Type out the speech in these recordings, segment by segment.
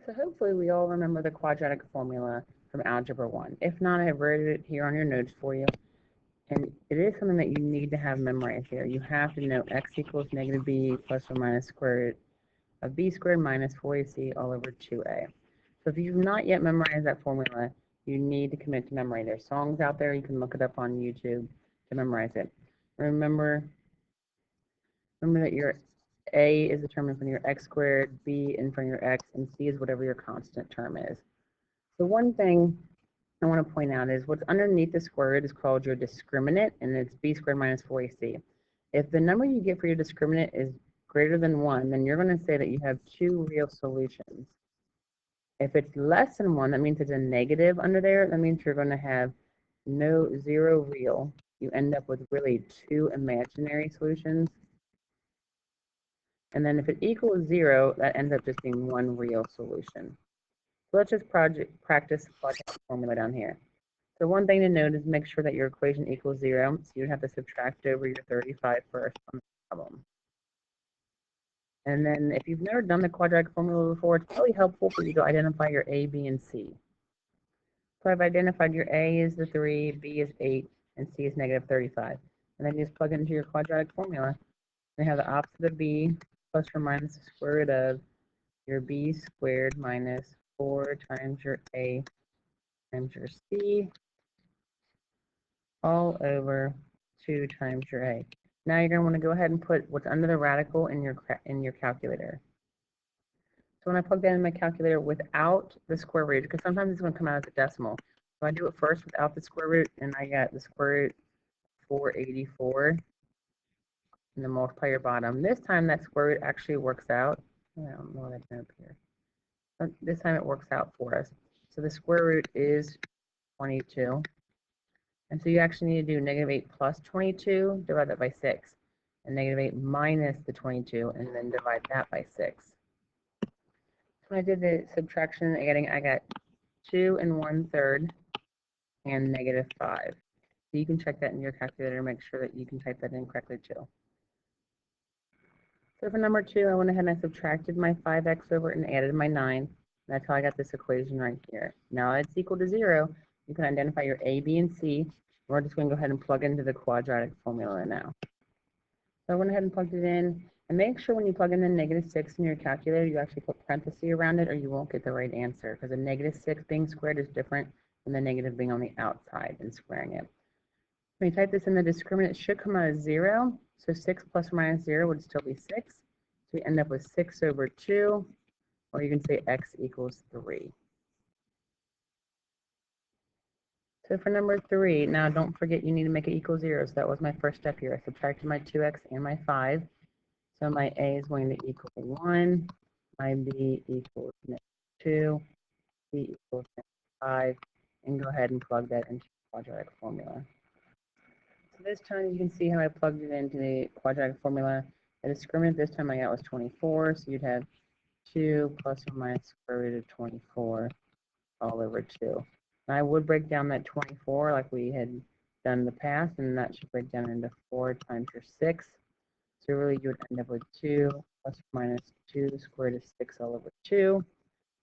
So hopefully we all remember the quadratic formula from Algebra 1. If not, I have written it here on your notes for you. And it is something that you need to have memorized here. You have to know x equals negative b plus or minus square root of b squared minus 4ac all over 2a. So if you've not yet memorized that formula, you need to commit to memory. There's songs out there. You can look it up on YouTube to memorize it. Remember that your a is determined from your x squared, b in front of your x, and c is whatever your constant term is. So one thing I want to point out is what's underneath the square root is called your discriminant, and it's b squared minus 4ac. If the number you get for your discriminant is greater than 1, then you're going to say that you have two real solutions. If it's less than 1, that means it's a negative under there. That means you're going to have zero real. You end up with really two imaginary solutions. And then if it equals 0, that ends up just being one real solution. So let's just practice the quadratic formula down here. So one thing to note is make sure that your equation equals 0. So you'd have to subtract over your 35 first on the problem. And then if you've never done the quadratic formula before, it's really helpful for you to identify your A, B, and C. So I've identified your A is the 3, B is 8, and C is negative 35. And then you just plug it into your quadratic formula. They have the opposite of B plus or minus the square root of your B squared minus 4 times your A times your C all over 2 times your A. Now you're going to want to go ahead and put what's under the radical in your calculator. So when I plug that in my calculator without the square root, because sometimes it's going to come out as a decimal. So I do it first without the square root, and I got the square root of 484, and then multiply your bottom. This time that square root actually works out. I don't know what I did up here. But this time it works out for us. So the square root is 22. And so you actually need to do negative 8 plus 22, divide that by 6. And negative 8 minus the 22, and then divide that by 6. When I did the subtraction, I got 2 1/3 and negative 5. So you can check that in your calculator and make sure that you can type that in correctly too. So for number 2, I went ahead and I subtracted my 5x over and added my 9. That's how I got this equation right here. Now it's equal to 0. You can identify your A, B, and C. We're just going to go ahead and plug into the quadratic formula now. So I went ahead and plugged it in. And make sure when you plug in the negative 6 in your calculator, you actually put parentheses around it or you won't get the right answer, because a negative 6 being squared is different than the negative being on the outside and squaring it. When you type this in, the discriminant it should come out as 0. So 6 plus or minus 0 would still be 6. So we end up with 6 over 2, or you can say x equals 3. So for number 3, now don't forget you need to make it equal 0. So that was my first step here. I subtracted my 2x and my 5. So my A is going to equal 1, my B equals 2, C equals 5, and go ahead and plug that into the quadratic formula. So this time you can see how I plugged it into the quadratic formula. The discriminant this time I got was 24, so you'd have 2 plus or minus square root of 24 all over 2. And I would break down that 24 like we had done in the past, and that should break down into 4 times your 6. So really you would end up with 2 plus or minus 2 squared is 6 all over 2.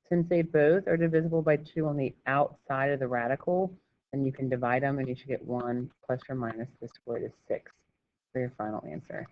Since they both are divisible by 2 on the outside of the radical, then you can divide them and you should get 1 plus or minus the square root of 6 for your final answer.